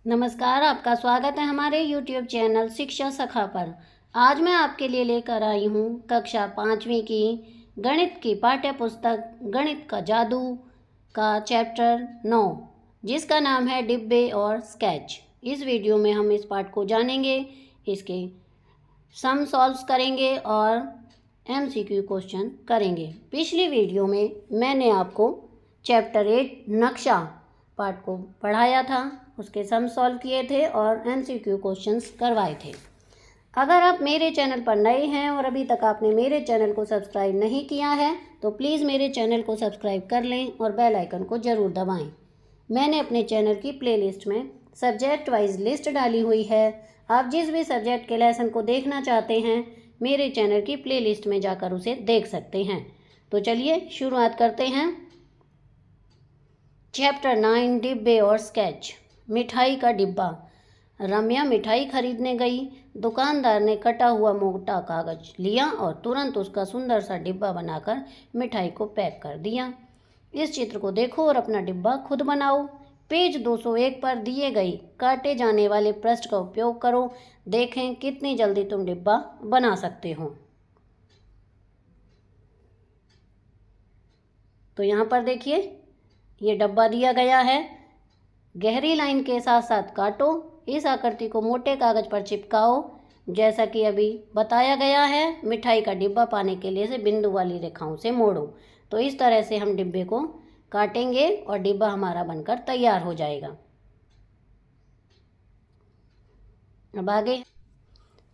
नमस्कार, आपका स्वागत है हमारे YouTube चैनल शिक्षा सखा पर। आज मैं आपके लिए लेकर आई हूँ कक्षा 5वीं की गणित की पाठ्य पुस्तक गणित का जादू का चैप्टर 9, जिसका नाम है डिब्बे और स्केच। इस वीडियो में हम इस पाठ को जानेंगे, इसके सम सॉल्व करेंगे और MCQ क्वेश्चन करेंगे। पिछली वीडियो में मैंने आपको चैप्टर 8 नक्शा पार्ट को पढ़ाया था, उसके सम सॉल्व किए थे और MCQ क्वेश्चंस करवाए थे। अगर आप मेरे चैनल पर नए हैं और अभी तक आपने मेरे चैनल को सब्सक्राइब नहीं किया है तो प्लीज़ मेरे चैनल को सब्सक्राइब कर लें और बेल आइकन को ज़रूर दबाएं। मैंने अपने चैनल की प्लेलिस्ट में सब्जेक्ट वाइज लिस्ट डाली हुई है। आप जिस भी सब्जेक्ट के लेसन को देखना चाहते हैं मेरे चैनल की प्लेलिस्ट में जाकर उसे देख सकते हैं। तो चलिए शुरुआत करते हैं। चैप्टर 9 डिब्बे और स्केच। मिठाई का डिब्बा। रम्या मिठाई खरीदने गई। दुकानदार ने कटा हुआ मोटा कागज लिया और तुरंत उसका सुंदर सा डिब्बा बनाकर मिठाई को पैक कर दिया। इस चित्र को देखो और अपना डिब्बा खुद बनाओ। पेज 201 पर दिए गई काटे जाने वाले पृष्ठ का उपयोग करो। देखें कितनी जल्दी तुम डिब्बा बना सकते हो। तो यहाँ पर देखिए ये डब्बा दिया गया है। गहरी लाइन के साथ साथ काटो। इस आकृति को मोटे कागज पर चिपकाओ जैसा कि अभी बताया गया है। मिठाई का डिब्बा पाने के लिए इसे बिंदु वाली रेखाओं से मोड़ो। तो इस तरह से हम डिब्बे को काटेंगे और डिब्बा हमारा बनकर तैयार हो जाएगा। अब आगे।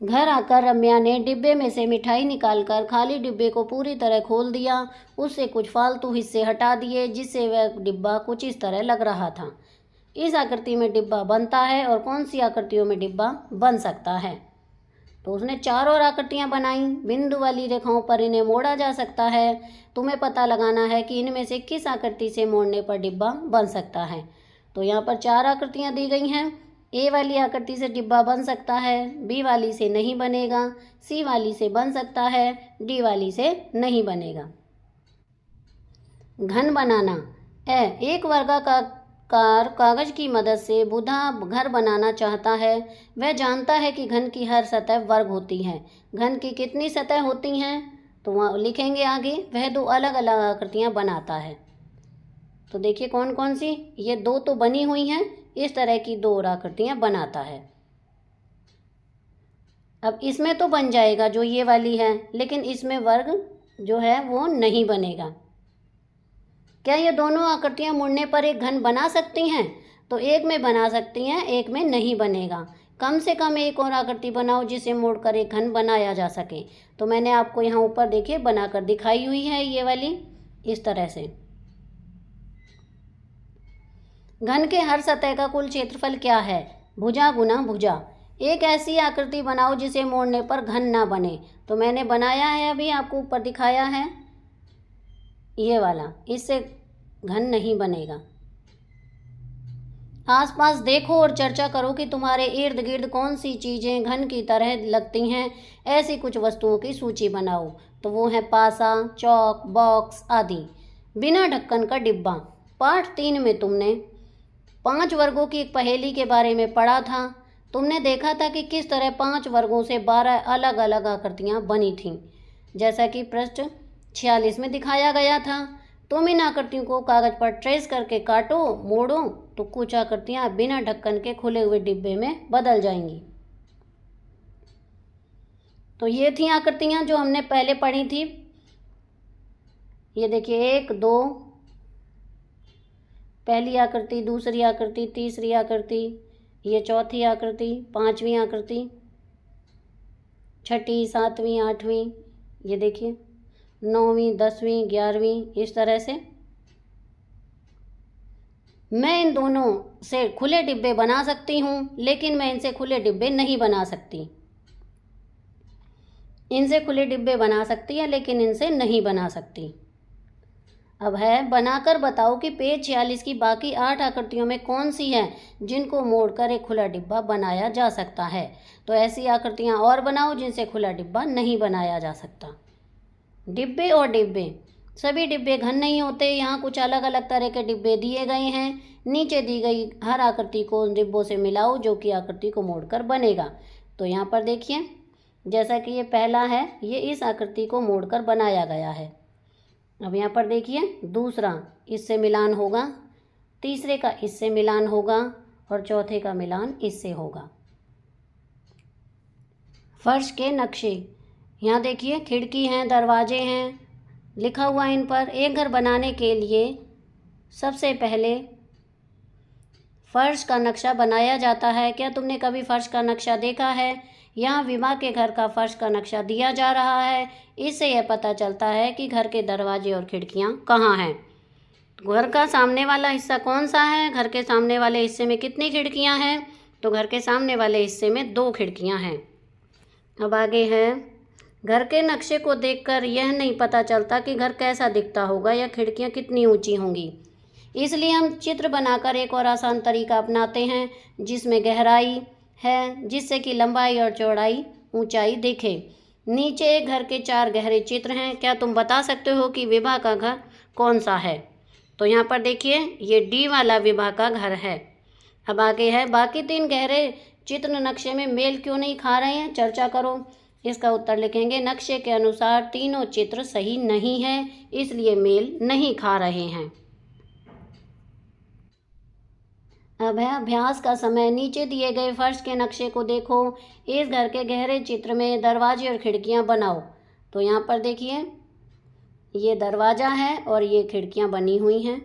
घर आकर रम्या ने डिब्बे में से मिठाई निकालकर खाली डिब्बे को पूरी तरह खोल दिया। उससे कुछ फालतू हिस्से हटा दिए जिससे वह डिब्बा कुछ इस तरह लग रहा था। इस आकृति में डिब्बा बनता है और कौन सी आकृतियों में डिब्बा बन सकता है। तो उसने चार और आकृतियां बनाई। बिंदु वाली रेखाओं पर इन्हें मोड़ा जा सकता है। तुम्हें पता लगाना है कि इनमें से किस आकृति से मोड़ने पर डिब्बा बन सकता है। तो यहाँ पर चार आकृतियां दी गई हैं। ए वाली आकृति से डिब्बा बन सकता है, बी वाली से नहीं बनेगा, सी वाली से बन सकता है, डी वाली से नहीं बनेगा। घन बनाना। एक वर्गाकार कागज की मदद से बुधा घर बनाना चाहता है। वह जानता है कि घन की हर सतह वर्ग होती है। घन की कितनी सतह होती हैं तो वहाँ लिखेंगे आगे। वह दो अलग अलग आकृतियाँ बनाता है। तो देखिए कौन कौन सी, ये दो तो बनी हुई हैं। इस तरह की दो और आकृतियाँ बनाता है। अब इसमें तो बन जाएगा जो ये वाली है, लेकिन इसमें वर्ग जो है वो नहीं बनेगा। क्या ये दोनों आकृतियाँ मुड़ने पर एक घन बना सकती हैं? तो एक में बना सकती हैं, एक में नहीं बनेगा। कम से कम एक और आकृति बनाओ जिसे मोड़कर एक घन बनाया जा सके। तो मैंने आपको यहाँ ऊपर देखिए बनाकर दिखाई हुई है ये वाली, इस तरह से। घन के हर सतह का कुल क्षेत्रफल क्या है? भुजा गुना भुजा। एक ऐसी आकृति बनाओ जिसे मोड़ने पर घन ना बने। तो मैंने बनाया है, अभी आपको ऊपर दिखाया है ये वाला, इससे घन नहीं बनेगा। आसपास देखो और चर्चा करो कि तुम्हारे इर्द गिर्द कौन सी चीज़ें घन की तरह लगती हैं। ऐसी कुछ वस्तुओं की सूची बनाओ। तो वो है पासा, चौक, बॉक्स आदि। बिना ढक्कन का डिब्बा। पाठ 3 में तुमने 5 वर्गों की एक पहेली के बारे में पढ़ा था। तुमने देखा था कि किस तरह 5 वर्गों से 12 अलग अलग आकृतियाँ बनी थीं, जैसा कि पृष्ठ 46 में दिखाया गया था। तुम इन आकृतियों को कागज पर ट्रेस करके काटो, मोड़ो तो कुछ आकृतियाँ बिना ढक्कन के खुले हुए डिब्बे में बदल जाएंगी। तो ये थी आकृतियाँ जो हमने पहले पढ़ी थी। ये देखिए 1, 2, पहली आकृति, दूसरी आकृति, तीसरी आकृति, ये चौथी आकृति, 5वीं आकृति, छठी, 7वीं, 8वीं, ये देखिए 9वीं, 10वीं, 11वीं, इस तरह से। मैं इन दोनों से खुले डिब्बे बना सकती हूँ, लेकिन मैं इनसे खुले डिब्बे नहीं बना सकती। इनसे खुले डिब्बे बना सकती है लेकिन इनसे नहीं बना सकती। अब है बनाकर बताओ कि पेज 46 की बाकी 8 आकृतियों में कौन सी है जिनको मोड़कर एक खुला डिब्बा बनाया जा सकता है। तो ऐसी आकृतियाँ और बनाओ जिनसे खुला डिब्बा नहीं बनाया जा सकता। डिब्बे और डिब्बे। सभी डिब्बे घन नहीं होते, यहाँ कुछ अलग अलग तरह के डिब्बे दिए गए हैं। नीचे दी गई हर आकृति को उन डिब्बों से मिलाओ जो कि आकृति को मोड़कर बनेगा। तो यहाँ पर देखिए, जैसा कि ये पहला है, ये इस आकृति को मोड़कर बनाया गया है। अब यहाँ पर देखिए, दूसरा इससे मिलान होगा, तीसरे का इससे मिलान होगा और चौथे का मिलान इससे होगा। फर्श के नक्शे, यहाँ देखिए खिड़की हैं, दरवाजे हैं, लिखा हुआ इन पर। एक घर बनाने के लिए सबसे पहले फर्श का नक्शा बनाया जाता है। क्या तुमने कभी फर्श का नक्शा देखा है? यहाँ विभा के घर का फर्श का नक्शा दिया जा रहा है। इससे यह पता चलता है कि घर के दरवाजे और खिड़कियाँ कहाँ हैं। घर का सामने वाला हिस्सा कौन सा है? घर के सामने वाले हिस्से में कितनी खिड़कियाँ हैं? तो घर के सामने वाले हिस्से में 2 खिड़कियाँ हैं। अब आगे है, घर के नक्शे को देखकर यह नहीं पता चलता कि घर कैसा दिखता होगा या खिड़कियाँ कितनी ऊंची होंगी। इसलिए हम चित्र बनाकर एक और आसान तरीका अपनाते हैं जिसमें गहराई है, जिससे कि लंबाई और चौड़ाई, ऊंचाई दिखे। नीचे एक घर के 4 गहरे चित्र हैं। क्या तुम बता सकते हो कि विभा का घर कौन सा है? तो यहाँ पर देखिए, ये डी वाला विभा का घर है। अब आगे है, बाकी 3 गहरे चित्र नक्शे में मेल क्यों नहीं खा रहे हैं? चर्चा करो। इसका उत्तर लिखेंगे, नक्शे के अनुसार तीनों चित्र सही नहीं है, इसलिए मेल नहीं खा रहे हैं। अब है अभ्यास का समय। नीचे दिए गए फर्श के नक्शे को देखो। इस घर के गहरे चित्र में दरवाजे और खिड़कियां बनाओ। तो यहाँ पर देखिए, ये दरवाज़ा है और ये खिड़कियां बनी हुई हैं।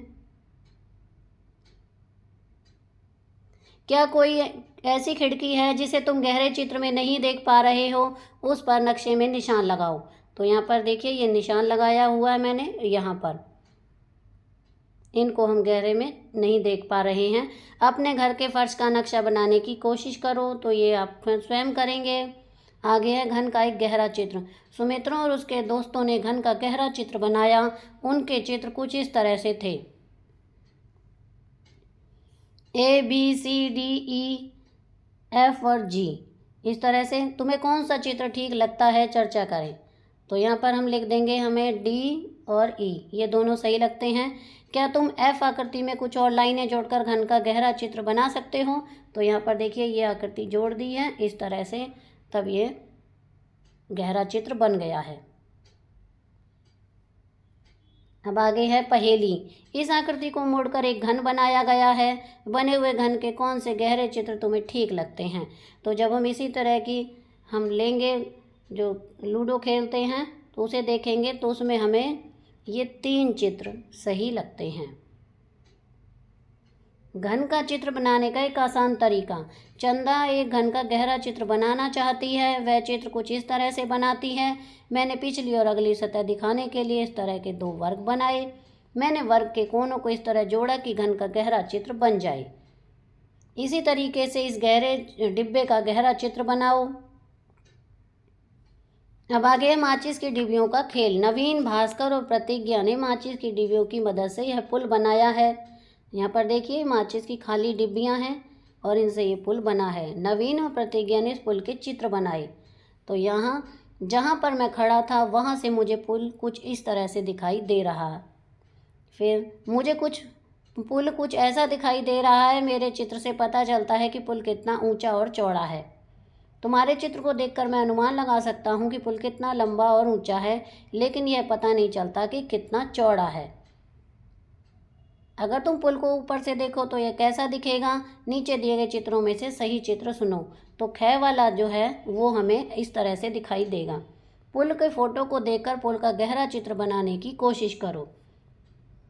क्या कोई ऐसी खिड़की है जिसे तुम गहरे चित्र में नहीं देख पा रहे हो? उस पर नक्शे में निशान लगाओ। तो यहाँ पर देखिए, ये निशान लगाया हुआ है मैंने यहाँ पर। इनको हम गहरे में नहीं देख पा रहे हैं। अपने घर के फर्श का नक्शा बनाने की कोशिश करो। तो ये आप स्वयं करेंगे। आगे है, घन का एक गहरा चित्र। सुमित्रा और उसके दोस्तों ने घन का गहरा चित्र बनाया। उनके चित्र कुछ इस तरह से थे, ABCDEF और G। इस तरह से तुम्हें कौन सा चित्र ठीक लगता है? चर्चा करें। तो यहाँ पर हम लिख देंगे, हमें D और E ये दोनों सही लगते हैं। क्या तुम F आकृति में कुछ और लाइनें जोड़कर घन का गहरा चित्र बना सकते हो? तो यहाँ पर देखिए, ये आकृति जोड़ दी है इस तरह से, तब ये गहरा चित्र बन गया है। अब आगे है पहेली। इस आकृति को मोड़कर एक घन बनाया गया है। बने हुए घन के कौन से गहरे चित्र तुम्हें ठीक लगते हैं? तो जब हम इसी तरह की हम लेंगे, जो लूडो खेलते हैं, तो उसे देखेंगे तो उसमें हमें ये 3 चित्र सही लगते हैं। घन का चित्र बनाने का एक आसान तरीका। चंदा एक घन का गहरा चित्र बनाना चाहती है। वह चित्र कुछ इस तरह से बनाती है। मैंने पिछली और अगली सतह दिखाने के लिए इस तरह के 2 वर्ग बनाए। मैंने वर्ग के कोनों को इस तरह जोड़ा कि घन का गहरा चित्र बन जाए। इसी तरीके से इस गहरे डिब्बे का गहरा चित्र बनाओ। अब आगे है माचिस की डिब्बियों का खेल। नवीन, भास्कर और प्रतिज्ञा ने माचिस की डिब्बियों की मदद से यह पुल बनाया है। यहाँ पर देखिए, माचिस की खाली डिब्बियाँ हैं और इनसे ये पुल बना है। नवीन और प्रतिज्ञा ने इस पुल के चित्र बनाए। तो यहाँ जहाँ पर मैं खड़ा था वहाँ से मुझे पुल कुछ इस तरह से दिखाई दे रहा है। फिर मुझे पुल कुछ ऐसा दिखाई दे रहा है। मेरे चित्र से पता चलता है कि पुल कितना ऊंचा और चौड़ा है। तुम्हारे चित्र को देखकर मैं अनुमान लगा सकता हूँ कि पुल कितना लंबा और ऊंचा है, लेकिन यह पता नहीं चलता कि कितना चौड़ा है। अगर तुम पुल को ऊपर से देखो तो यह कैसा दिखेगा? नीचे दिए गए चित्रों में से सही चित्र सुनो। तो ख वाला जो है वो हमें इस तरह से दिखाई देगा। पुल के फोटो को देखकर पुल का गहरा चित्र बनाने की कोशिश करो।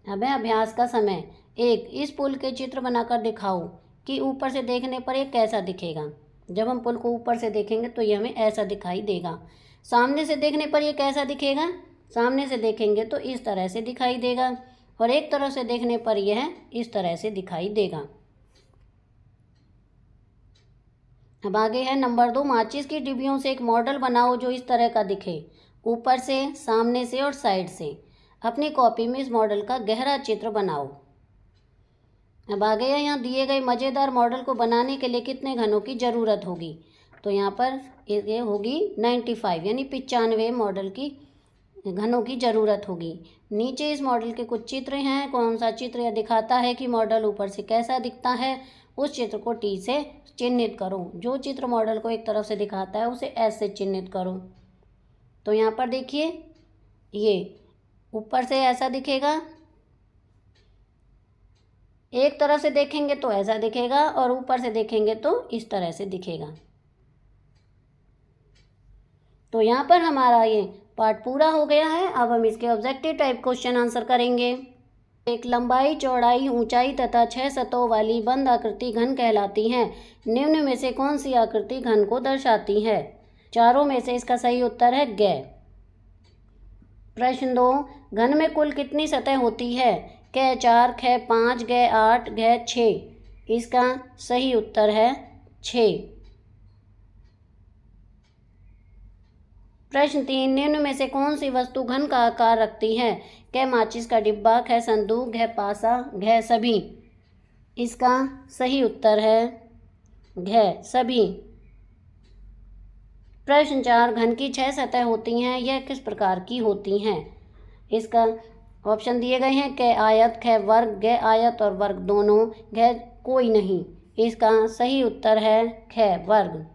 अब है अभ्यास का समय। 1, इस पुल के चित्र बनाकर दिखाओ कि ऊपर से देखने पर यह कैसा दिखेगा। जब हम पुल को ऊपर से देखेंगे तो यह हमें ऐसा दिखाई देगा। सामने से देखने पर यह कैसा दिखेगा? सामने से देखेंगे तो इस तरह से दिखाई देगा और एक तरफ से देखने पर यह इस तरह से दिखाई देगा। अब आगे है नंबर 2, माचिस की डिब्बियों से एक मॉडल बनाओ जो इस तरह का दिखे, ऊपर से, सामने से और साइड से। अपनी कॉपी में इस मॉडल का गहरा चित्र बनाओ। अब आगे है, यहाँ दिए गए मज़ेदार मॉडल को बनाने के लिए कितने घनों की ज़रूरत होगी? तो यहाँ पर ये होगी 95 यानी 95 मॉडल की घनों की ज़रूरत होगी। नीचे इस मॉडल के कुछ चित्र हैं। कौन सा चित्र यह दिखाता है कि मॉडल ऊपर से कैसा दिखता है, उस चित्र को टी से चिन्हित करो। जो चित्र मॉडल को एक तरफ से दिखाता है उसे एस से चिन्हित करो। तो यहाँ पर देखिए, ये ऊपर से ऐसा दिखेगा, एक तरफ से देखेंगे तो ऐसा दिखेगा और ऊपर से देखेंगे तो इस तरह से दिखेगा। तो यहाँ पर हमारा ये पार्ट पूरा हो गया है। अब हम इसके ऑब्जेक्टिव टाइप क्वेश्चन आंसर करेंगे। एक लंबाई, चौड़ाई, ऊंचाई तथा 6 सतहों वाली बंद आकृति घन कहलाती है। निम्न में से कौन सी आकृति घन को दर्शाती है? चारों में से इसका सही उत्तर है ग। प्रश्न 2, घन में कुल कितनी सतह होती है? क 4, ख 5, ग 8, घ 6। इसका सही उत्तर है 6। प्रश्न 3, निम्न में से कौन सी वस्तु घन का आकार रखती है? क माचिस का डिब्बा, ख संदूक, घ पासा, घ सभी। इसका सही उत्तर है घ सभी। प्रश्न 4, घन की 6 सतह होती हैं, यह किस प्रकार की होती हैं? इसका ऑप्शन दिए गए हैं क आयत, ख वर्ग, ग आयत और वर्ग दोनों, घ कोई नहीं। इसका सही उत्तर है ख वर्ग।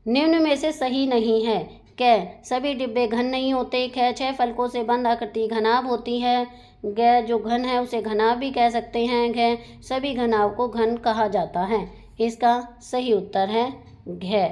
निम्न में से सही नहीं है। क सभी डिब्बे घन नहीं होते। ख 6 फलकों से बंद आकृति घनाभ होती है। ग जो घन है उसे घनाभ भी कह सकते हैं। घ सभी घनाभ को घन कहा जाता है। इसका सही उत्तर है घ।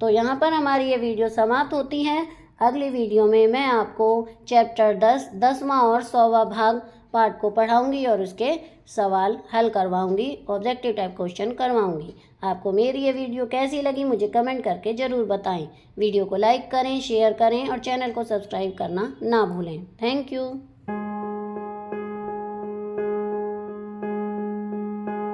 तो यहाँ पर हमारी ये वीडियो समाप्त होती है। अगली वीडियो में मैं आपको चैप्टर 10 10वां और 100वां भाग पार्ट को पढ़ाऊंगी और उसके सवाल हल करवाऊंगी, ऑब्जेक्टिव टाइप क्वेश्चन करवाऊंगी। आपको मेरी ये वीडियो कैसी लगी मुझे कमेंट करके ज़रूर बताएं। वीडियो को लाइक करें, शेयर करें और चैनल को सब्सक्राइब करना ना भूलें। Thank you.